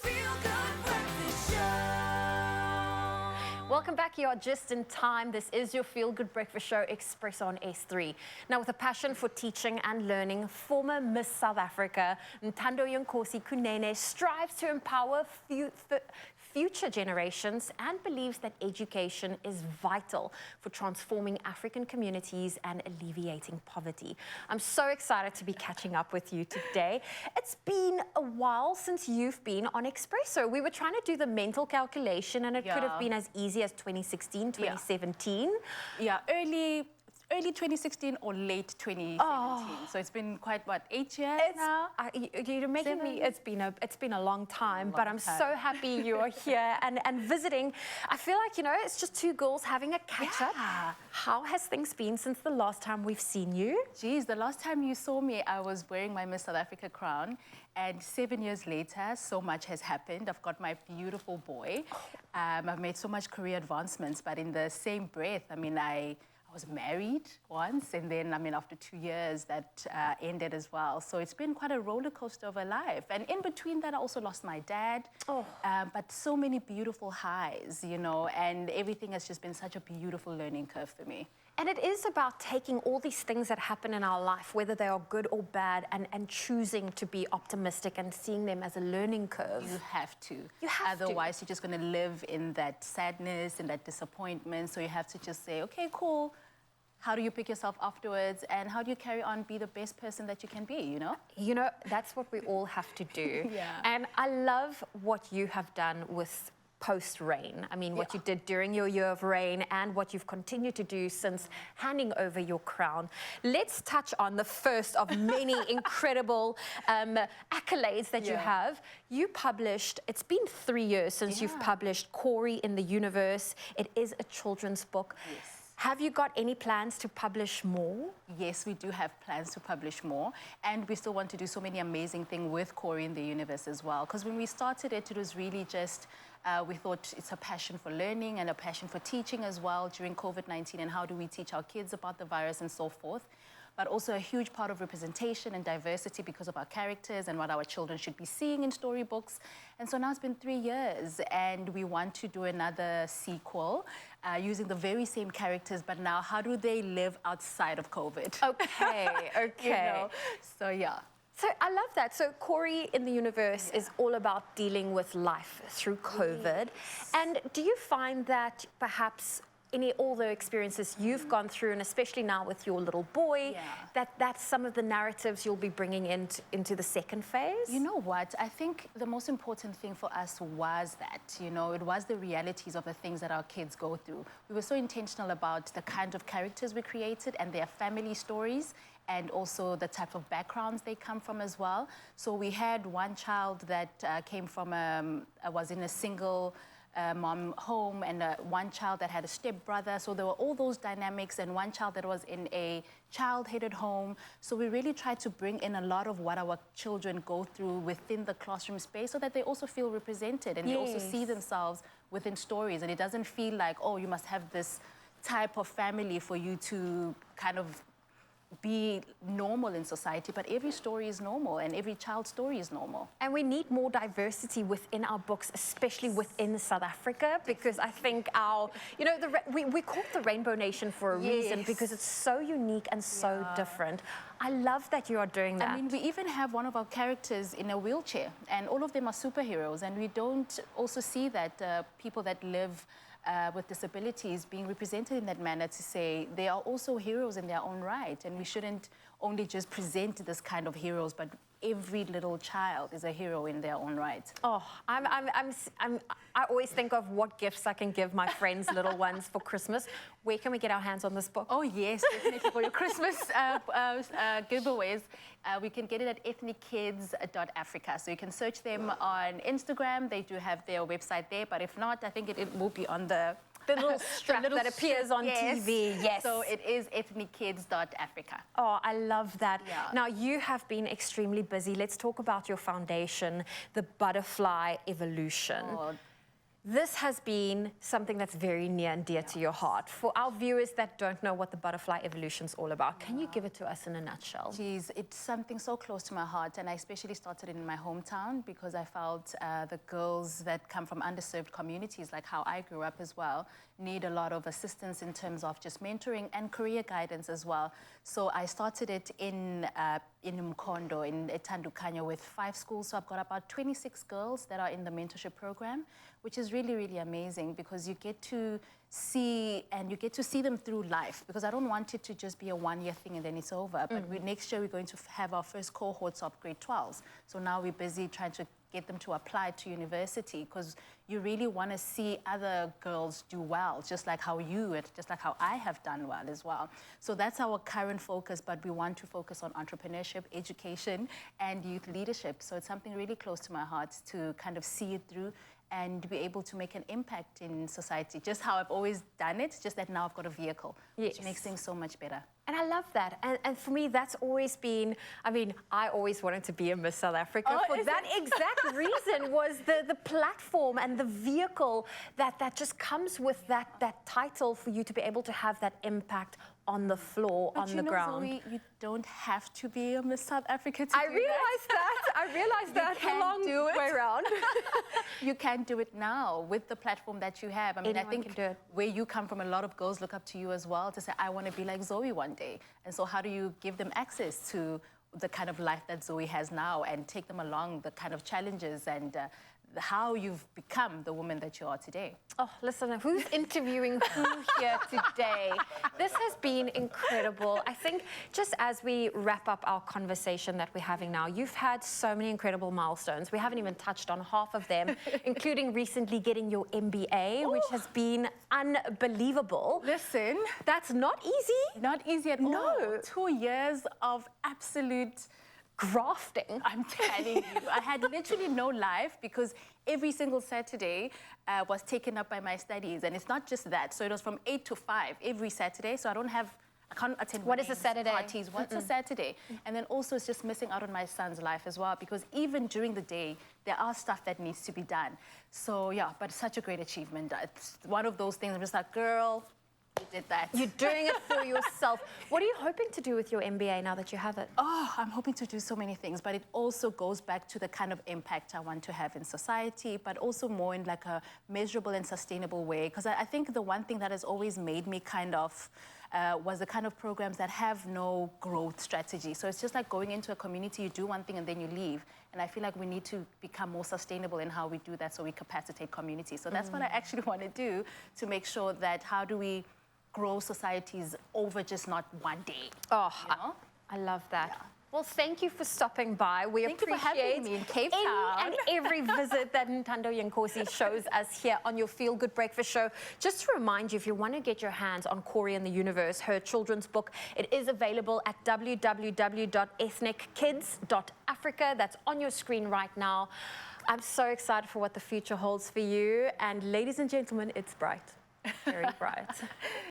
Feel Good Breakfast Show. Welcome back. You are just in time. This is your Feel Good Breakfast Show, Expresso on S3. Now, with a passion for teaching and learning, former Miss South Africa, Ntandoyenkosi Kunene strives to empower future generations and believes that education is vital for transforming African communities and alleviating poverty. I'm so excited to be catching up with you today. It's been a while since you've been on Expresso. We were trying to do the mental calculation and it could have been as easy as 2016, 2017. Yeah, early 2016 or late 2017. So it's been quite, what, 8 years now? You're making 7? me, it's been a long time, but I'm so happy you're here and visiting. I feel like, you know, it's just two girls having a catch up. How has things been since the last time we've seen you? Geez, the last time you saw me, I was wearing my Miss South Africa crown. And 7 years later, so much has happened. I've got my beautiful boy. I've made so much career advancements, but in the same breath, I mean, I was married once, and then, I mean, after 2 years, that ended as well. So it's been quite a roller coaster of a life. And in between that, I also lost my dad. But so many beautiful highs, you know, and everything has just been such a beautiful learning curve for me. And it is about taking all these things that happen in our life, whether they are good or bad, and choosing to be optimistic and seeing them as a learning curve. You have to. You have to. Otherwise, you're just going to live in that sadness and that disappointment. So you have to just say, okay, cool. How do you pick yourself afterwards? And how do you carry on, be the best person that you can be, you know? You know, that's what we all have to do. And I love what you have done with post-reign. I mean, what you did during your year of reign and what you've continued to do since handing over your crown. Let's touch on the first of many incredible accolades that you have. You published, it's been 3 years since you've published Corey in the Universe. It is a children's book. Have you got any plans to publish more? Yes, we do have plans to publish more. And we still want to do so many amazing things with Corey in the Universe as well. Because when we started it, it was really just, we thought it's a passion for learning and a passion for teaching as well during COVID-19, and how do we teach our kids about the virus and so forth. But also a huge part of representation and diversity because of our characters and what our children should be seeing in storybooks. And so now it's been 3 years, and we want to do another sequel using the very same characters, but now how do they live outside of COVID? Okay, okay. You know? So, yeah. So I love that. So Corey in the Universe is all about dealing with life through COVID. And do you find that perhaps all the experiences you've gone through, and especially now with your little boy, that's some of the narratives you'll be bringing into the second phase? You know what? I think the most important thing for us was that, you know, it was the realities of the things that our kids go through. We were so intentional about the kind of characters we created and their family stories, and also the type of backgrounds they come from as well. So we had one child that came from, was in a single mom home, and one child that had a stepbrother. So there were all those dynamics, and one child that was in a child-headed home. So we really tried to bring in a lot of what our children go through within the classroom space, so that they also feel represented and they also see themselves within stories. And it doesn't feel like, oh, you must have this type of family for you to kind of be normal in society, but every story is normal and every child's story is normal. And we need more diversity within our books, especially within South Africa, because I think you know, we call it the Rainbow Nation for a reason, because it's so unique and so different. I love that you are doing that. I mean, we even have one of our characters in a wheelchair, and all of them are superheroes, and we don't also see that people that live with disabilities being represented in that manner, to say they are also heroes in their own right, and we shouldn't only just present this kind of heroes, but every little child is a hero in their own right. Oh, I always think of what gifts I can give my friends' little ones for Christmas. Where can we get our hands on this book? Oh yes, definitely for your Christmas giveaways. We can get it at ethnickids.africa. So you can search them on Instagram. They do have their website there, but if not, I think it will be on the little strap that appears on TV. Yes. So it is ethnickids.africa. Oh, I love that. Now, you have been extremely busy. Let's talk about your foundation, the Butterfly Evolution. This has been something that's very near and dear to your heart. For our viewers that don't know what the butterfly evolution is all about, can you give it to us in a nutshell? Geez, it's something so close to my heart, and I especially started in my hometown because I felt the girls that come from underserved communities, like how I grew up as well, need a lot of assistance in terms of just mentoring and career guidance as well. So I started it in Mkondo, in Ntandoyenkosi, with 5 schools. So I've got about 26 girls that are in the mentorship program, which is really, really amazing because you get to see them through life, because I don't want it to just be a one-year thing and then it's over. But next year we're going to have our first cohorts of grade 12s. So now we're busy trying to get them to apply to university, because you really want to see other girls do well, just like how I have done well as well. So that's our current focus, but we want to focus on entrepreneurship, education, and youth leadership. So it's something really close to my heart to kind of see it through and be able to make an impact in society, just how I've always done it, just that now I've got a vehicle, which makes things so much better. And I love that. And for me, that's always been, I mean, I always wanted to be a Miss South Africa. For that exact reason was the platform and the vehicle that just comes with that title for you to be able to have that impact on the floor, on the ground. Zoe, you don't have to be a Miss South Africa to do that. I realized that a long way around. You can do it now with the platform that you have. I mean, Anyone I think where you come from, a lot of girls look up to you as well to say, I want to be like Zoe one day. And so how do you give them access to the kind of life that Zoe has now and take them along the kind of challenges and how you've become the woman that you are today? Oh, listen, who's interviewing who here today? This has been incredible. I think just as we wrap up our conversation that we're having now, you've had so many incredible milestones. We haven't even touched on half of them, including recently getting your MBA, which has been unbelievable. Listen. That's not easy. Not easy at all. 2 years of absolute grafting. I'm telling you, I had literally no life because every single Saturday was taken up by my studies. And it's not just that. So it was from 8 to 5 every Saturday. So I can't attend What is a Saturday? Parties. What's a Saturday? And then also it's just missing out on my son's life as well, because even during the day, there are stuff that needs to be done. So yeah, but such a great achievement. It's one of those things I'm just like, girl, you did that. You're doing it for yourself. What are you hoping to do with your MBA now that you have it? Oh, I'm hoping to do so many things, but it also goes back to the kind of impact I want to have in society, but also more in like a measurable and sustainable way. Because I think the one thing that has always made me kind of was the kind of programs that have no growth strategy. So it's just like going into a community, you do one thing and then you leave. And I feel like we need to become more sustainable in how we do that, so we capacitate communities. So that's what I actually want to do, to make sure that how do we grow societies over just not one day. Oh, you know? I love that. Yeah. Well, thank you for stopping by. We Thank you for having me in Cape Town. And every visit that Ntandoyenkosi shows us here on your Feel Good Breakfast Show. Just to remind you, if you want to get your hands on Corey and the Universe, her children's book, it is available at www.ethnickids.africa. That's on your screen right now. I'm so excited for what the future holds for you. And ladies and gentlemen, it's bright. Very bright.